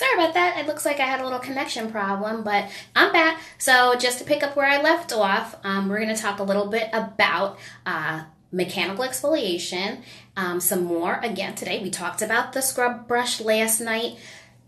Sorry about that. It looks like I had a little connection problem, but I'm back. So just to pick up where I left off, we're going to talk a little bit about mechanical exfoliation. Some more. Again, today we talked about the scrub brush last night.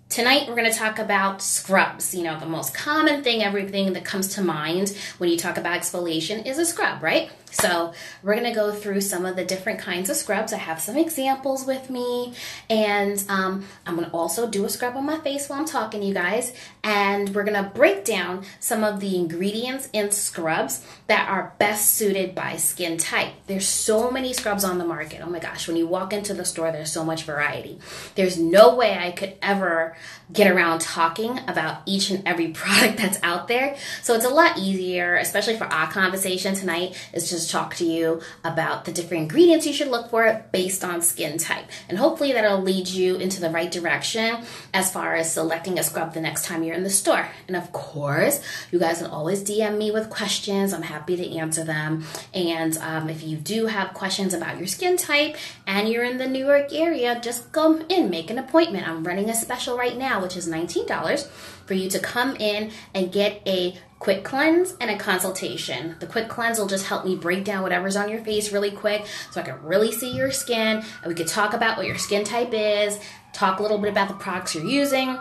Tonight we're going to talk about scrubs. You know, the most common thing, everything that comes to mind when you talk about exfoliation is a scrub, right? So we're going to go through some of the different kinds of scrubs. I have some examples with me, and I'm going to also do a scrub on my face while I'm talking to you guys, and we're going to break down some of the ingredients in scrubs that are best suited by skin type. There's so many scrubs on the market. Oh my gosh, when you walk into the store, there's so much variety. There's no way I could ever get around talking about each and every product that's out there. So it's a lot easier, especially for our conversation tonight, is just talk to you about the different ingredients you should look for based on skin type. And hopefully that'll lead you into the right direction as far as selecting a scrub the next time you're in the store. And of course, you guys can always DM me with questions. I'm happy to answer them. And if you do have questions about your skin type and you're in the New York area, just go in, make an appointment. I'm running a special right now, which is $19 for you to come in and get a quick cleanse and a consultation. The quick cleanse will just help me break down whatever's on your face really quick so I can really see your skin, and we could talk about what your skin type is, talk a little bit about the products you're using,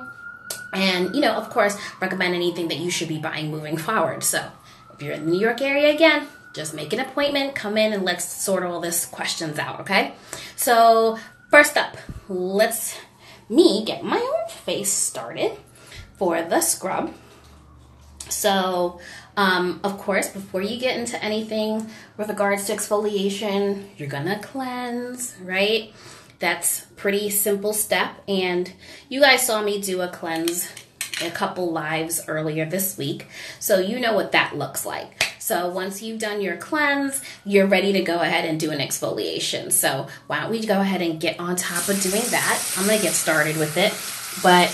and, you know, of course, recommend anything that you should be buying moving forward. So if you're in the New York area again, just make an appointment, come in, and let's sort all this questions out, okay? So first up, let's me get my own face started for the scrub. So, of course, before you get into anything with regards to exfoliation, you're gonna cleanse, right? That's a pretty simple step, and you guys saw me do a cleanse a couple lives earlier this week, so you know what that looks like. So once you've done your cleanse, you're ready to go ahead and do an exfoliation. So why don't we go ahead and get on top of doing that? I'm gonna get started with it, but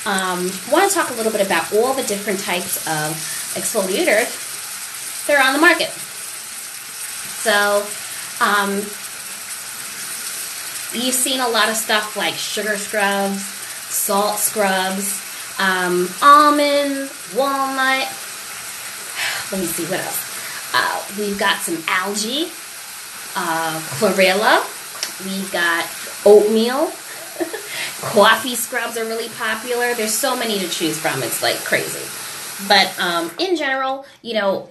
I want to talk a little bit about all the different types of exfoliators that are on the market. So you've seen a lot of stuff like sugar scrubs, salt scrubs, almond, walnut. Let me see what else. We've got some algae, chlorella. We've got oatmeal. Coffee scrubs are really popular. There's so many to choose from. It's like crazy. But in general, you know,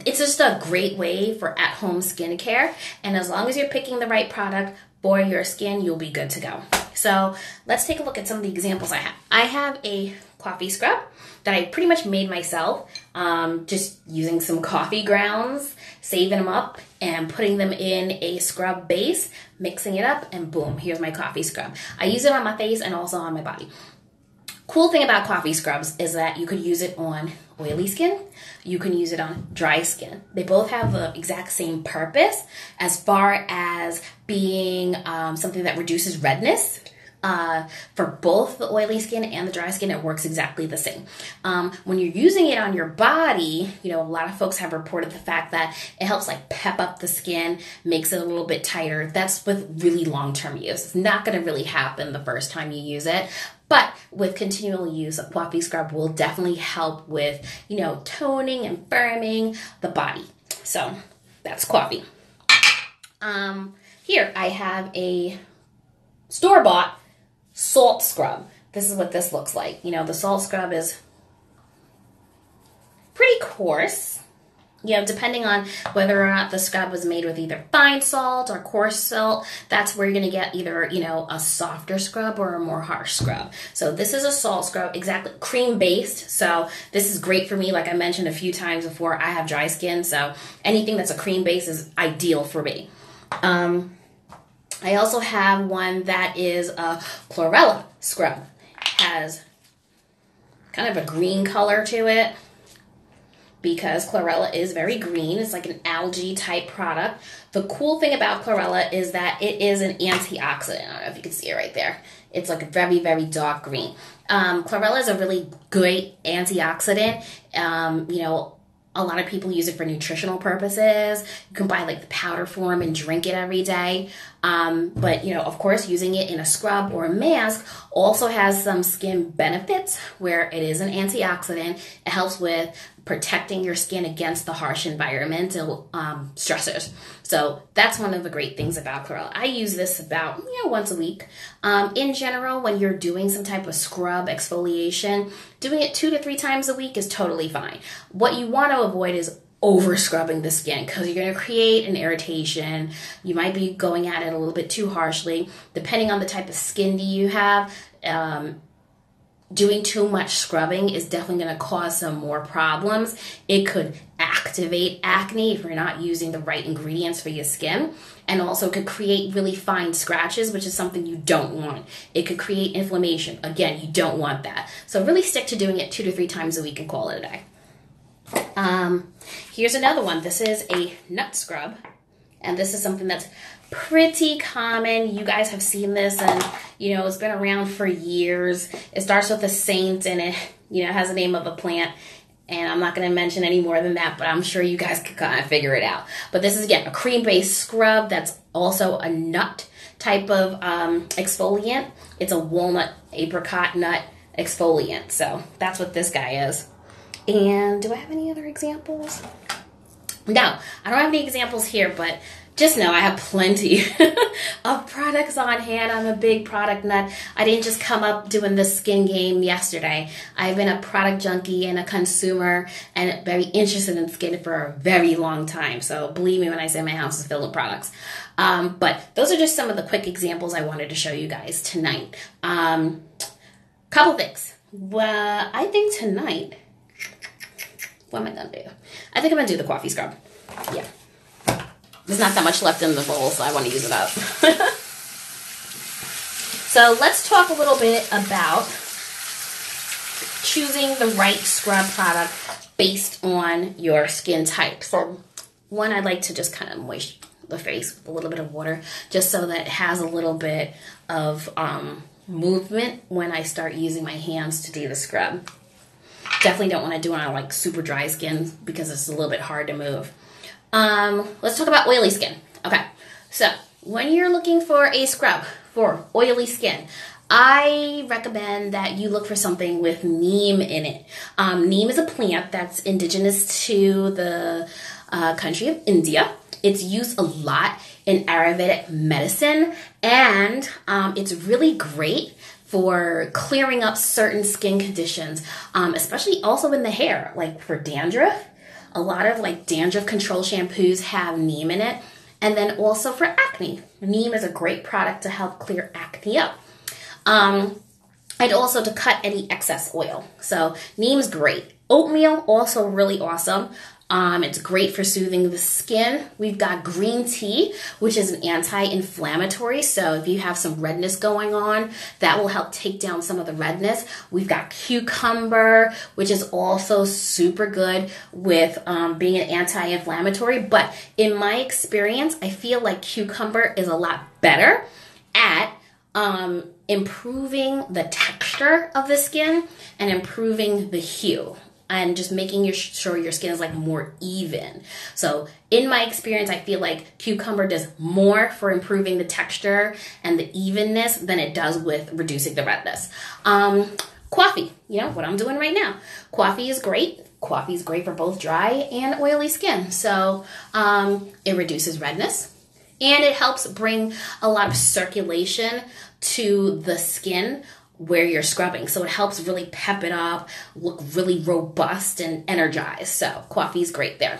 it's just a great way for at-home skincare. And as long as you're picking the right product for your skin, you'll be good to go. So let's take a look at some of the examples I have. I have a coffee scrub that I pretty much made myself, just using some coffee grounds, saving them up and putting them in a scrub base, mixing it up, and boom, here's my coffee scrub. I use it on my face and also on my body. Cool thing about coffee scrubs is that you could use it on oily skin, you can use it on dry skin. They both have the exact same purpose as far as being something that reduces redness. For both the oily skin and the dry skin, it works exactly the same. When you're using it on your body, you know, a lot of folks have reported the fact that it helps like pep up the skin, makes it a little bit tighter. That's with really long-term use. It's not going to really happen the first time you use it, but with continual use, a coffee scrub will definitely help with, you know, toning and firming the body. So that's coffee. Here I have a store-bought salt scrub. This is what this looks like. You know, the salt scrub is pretty coarse. You know, depending on whether or not the scrub was made with either fine salt or coarse salt, that's where you're going to get either, you know, a softer scrub or a more harsh scrub. So this is a salt scrub, exactly cream based. So this is great for me. Like I mentioned a few times before, I have dry skin. So anything that's a cream base is ideal for me. I also have one that is a chlorella scrub. It has kind of a green color to it because chlorella is very green. It's like an algae type product. The cool thing about chlorella is that it is an antioxidant. I don't know if you can see it right there. It's like a very, very dark green. Chlorella is a really great antioxidant. You know, a lot of people use it for nutritional purposes. You can buy like the powder form and drink it every day. But, you know, of course, using it in a scrub or a mask also has some skin benefits where it is an antioxidant. It helps with protecting your skin against the harsh environmental stressors. So that's one of the great things about Curl. I use this about once a week. In general, when you're doing some type of scrub exfoliation, doing it 2 to 3 times a week is totally fine. What you want to avoid is over scrubbing the skin because you're going to create an irritation. You might be going at it a little bit too harshly. Depending on the type of skin you have, doing too much scrubbing is definitely going to cause some more problems. It could activate acne if you're not using the right ingredients for your skin, and also could create really fine scratches, which is something you don't want. It could create inflammation. Again, you don't want that. So really stick to doing it 2 to 3 times a week and call it a day. Here's another one. This is a nut scrub, and this is something that's pretty common. You guys have seen this, and it's been around for years. It starts with a saint, and it has the name of a plant, and I'm not going to mention any more than that, but I'm sure you guys can kind of figure it out. But this is, again, a cream-based scrub that's also a nut type of exfoliant. It's a walnut apricot nut exfoliant, so that's what this guy is. And do I have any other examples? No, I don't have any examples here, but just know I have plenty of products on hand. I'm a big product nut. I didn't just come up doing the skin game yesterday. I've been a product junkie and a consumer and very interested in skin for a very long time. So believe me when I say my house is filled with products. But those are just some of the quick examples I wanted to show you guys tonight. Couple things. Well, I think tonight, what am I going to do? I think I'm going to do the coffee scrub. Yeah. There's not that much left in the bowl, so I want to use it up. So let's talk a little bit about choosing the right scrub product based on your skin type. So one, I like to just kind of moisten the face with a little bit of water, just so that it has a little bit of movement when I start using my hands to do the scrub. Definitely don't want to do it on like super dry skin because it's a little bit hard to move. Let's talk about oily skin. Okay, so when you're looking for a scrub for oily skin, I recommend that you look for something with neem in it. Neem is a plant that's indigenous to the country of India. It's used a lot in Ayurvedic medicine, and it's really great for clearing up certain skin conditions, especially also in the hair, like for dandruff. A lot of like dandruff control shampoos have neem in it. And then also for acne. Neem is a great product to help clear acne up. And also to cut any excess oil. So neem's great. Oatmeal, also really awesome. It's great for soothing the skin. We've got green tea, which is an anti-inflammatory. So if you have some redness going on, that will help take down some of the redness. We've got cucumber, which is also super good with being an anti-inflammatory. But in my experience, I feel like cucumber is a lot better at improving the texture of the skin and improving the hue, and just making sure your skin is like more even. So in my experience, I feel like cucumber does more for improving the texture and the evenness than it does with reducing the redness. Coffee, what I'm doing right now. Coffee is great. Coffee is great for both dry and oily skin. So it reduces redness, and it helps bring a lot of circulation to the skin where you're scrubbing. So it helps really pep it up, look really robust and energized. So coffee is great there.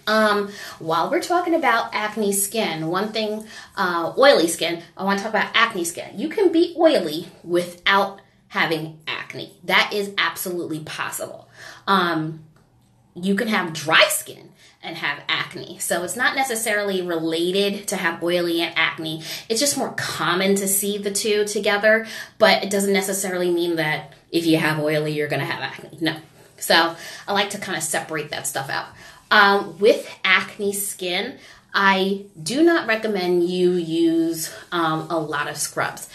While we're talking about acne skin, one thing, oily skin, I want to talk about acne skin. You can be oily without having acne. That is absolutely possible. You can have dry skin and have acne. So it's not necessarily related to have oily and acne. It's just more common to see the two together, but it doesn't necessarily mean that if you have oily, you're going to have acne. No. So I like to kind of separate that stuff out. With acne skin, I do not recommend you use a lot of scrubs.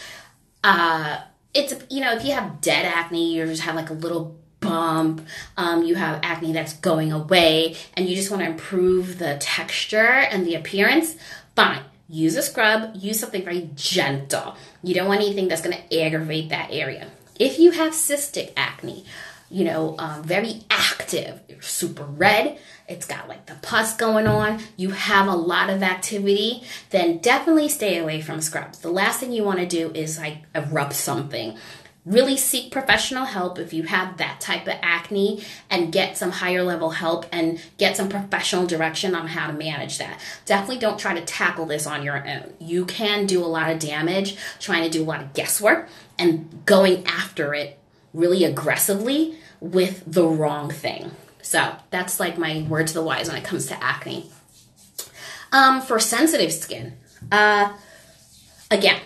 It's, if you have dead acne, you just have like a little bump, you have acne that's going away, and you just want to improve the texture and the appearance, fine. use a scrub, use something very gentle. You don't want anything that's going to aggravate that area. If you have cystic acne, very active, you're super red, it's got like the pus going on, you have a lot of activity, then definitely stay away from scrubs. The last thing you want to do is like erupt something. Really seek professional help if you have that type of acne, and get some higher level help and get some professional direction on how to manage that. Definitely don't try to tackle this on your own. You can do a lot of damage trying to do a lot of guesswork and going after it really aggressively with the wrong thing. So that's like my word to the wise when it comes to acne. For sensitive skin, again,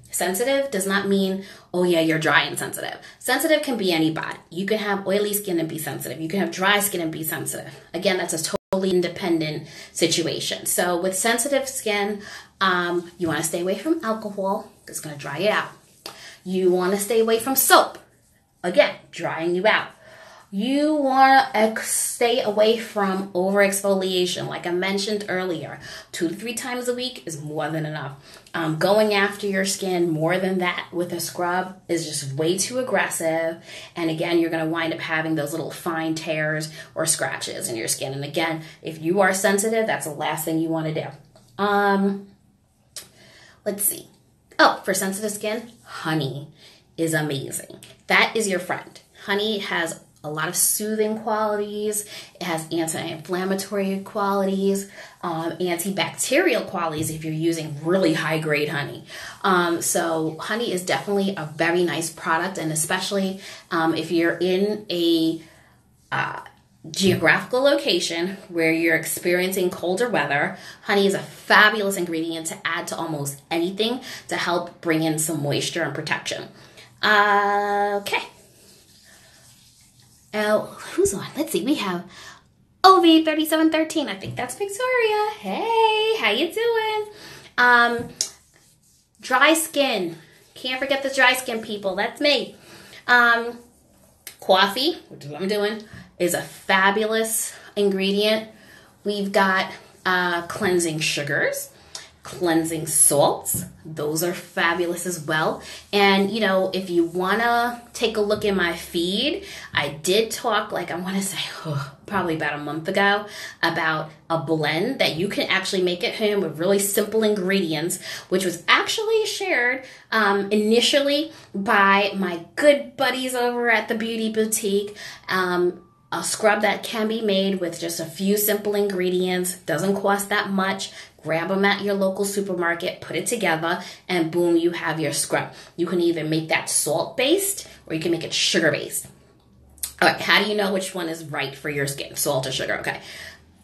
sensitive does not mean, oh yeah, you're dry and sensitive. Sensitive can be anybody. You can have oily skin and be sensitive. You can have dry skin and be sensitive. Again, that's a totally independent situation. So with sensitive skin, you want to stay away from alcohol. It's going to dry you out. You want to stay away from soap. Again, drying you out. You want to stay away from over-exfoliation. Like I mentioned earlier, 2 to 3 times a week is more than enough. Going after your skin more than that with a scrub is just way too aggressive. And again, you're going to wind up having those little fine tears or scratches in your skin. And again, if you are sensitive, that's the last thing you want to do. Let's see. Oh, for sensitive skin, honey is amazing. That is your friend. Honey has a lot of soothing qualities. It has anti-inflammatory qualities, antibacterial qualities if you're using really high grade honey. So honey is definitely a very nice product, and especially if you're in a geographical location where you're experiencing colder weather, honey is a fabulous ingredient to add to almost anything to help bring in some moisture and protection. Okay. Who's on? Let's see. We have OV3713. I think that's Victoria. Hey, how you doing? Dry skin. Can't forget the dry skin people. That's me. Coffee, which is what I'm doing, is a fabulous ingredient. We've got cleansing sugars, cleansing salts. Those are fabulous as well. And if you want to take a look in my feed, I did talk, I want to say probably about a month ago, about a blend that you can actually make at home with really simple ingredients, which was actually shared initially by my good buddies over at the Beauty Boutique. A scrub that can be made with just a few simple ingredients, doesn't cost that much. Grab them at your local supermarket, put it together, and boom, you have your scrub. You can either make that salt-based or you can make it sugar-based. All right, how do you know which one is right for your skin, salt or sugar? Okay.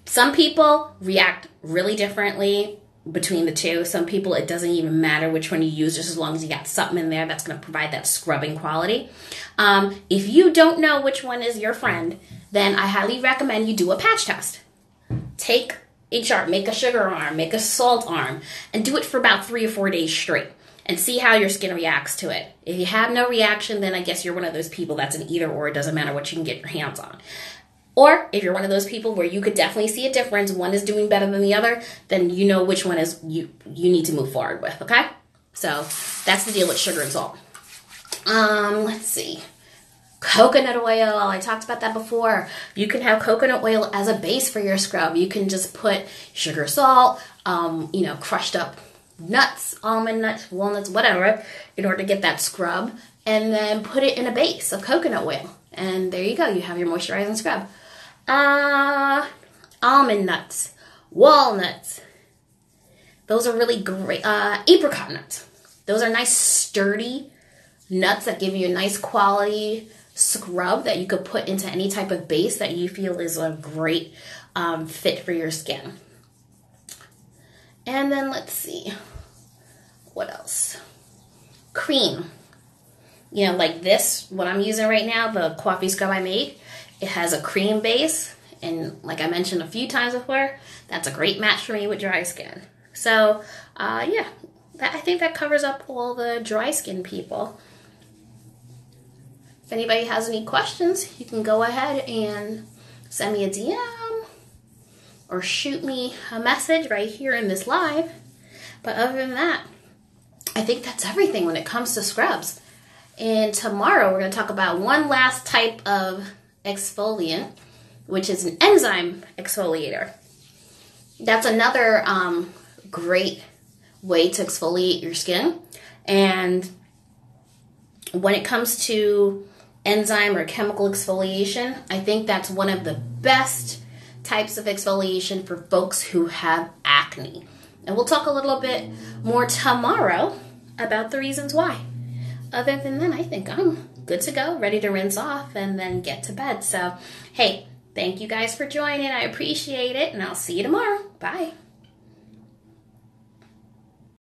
Some people react really differently between the two. Some people, it doesn't even matter which one you use, just as long as you got something in there that's going to provide that scrubbing quality. If you don't know which one is your friend, then I highly recommend you do a patch test. Take each arm, make a sugar arm, make a salt arm, and do it for about 3 or 4 days straight and see how your skin reacts to it. If you have no reaction, then I guess you're one of those people that's an either or. It doesn't matter what you can get your hands on. Or if you're one of those people where you could definitely see a difference, one is doing better than the other, then you know which one is you need to move forward with, okay? So that's the deal with sugar and salt. Let's see. Coconut oil, I talked about that before. You can have coconut oil as a base for your scrub. You can just put sugar, salt, crushed up nuts, almond nuts, walnuts, whatever, in order to get that scrub, and then put it in a base of coconut oil. And there you go. You have your moisturizing scrub. Almond nuts, walnuts. Those are really great. Apricot nuts. Those are nice, sturdy nuts that give you a nice quality scrub that you could put into any type of base that you feel is a great fit for your skin. And then let's see. What else? Cream. Like this, what I'm using right now, the coffee scrub I made, it has a cream base. And like I mentioned a few times before, that's a great match for me with dry skin. So, I think that covers up all the dry skin people. If anybody has any questions, you can go ahead and send me a DM or shoot me a message right here in this live. But other than that, I think that's everything when it comes to scrubs. And tomorrow we're going to talk about one last type of exfoliant, which is an enzyme exfoliator. That's another great way to exfoliate your skin. And when it comes to enzyme or chemical exfoliation, I think that's one of the best types of exfoliation for folks who have acne. And we'll talk a little bit more tomorrow about the reasons why. Other than that, I think I'm good to go, ready to rinse off and then get to bed. So, hey, thank you guys for joining. I appreciate it, and I'll see you tomorrow. Bye.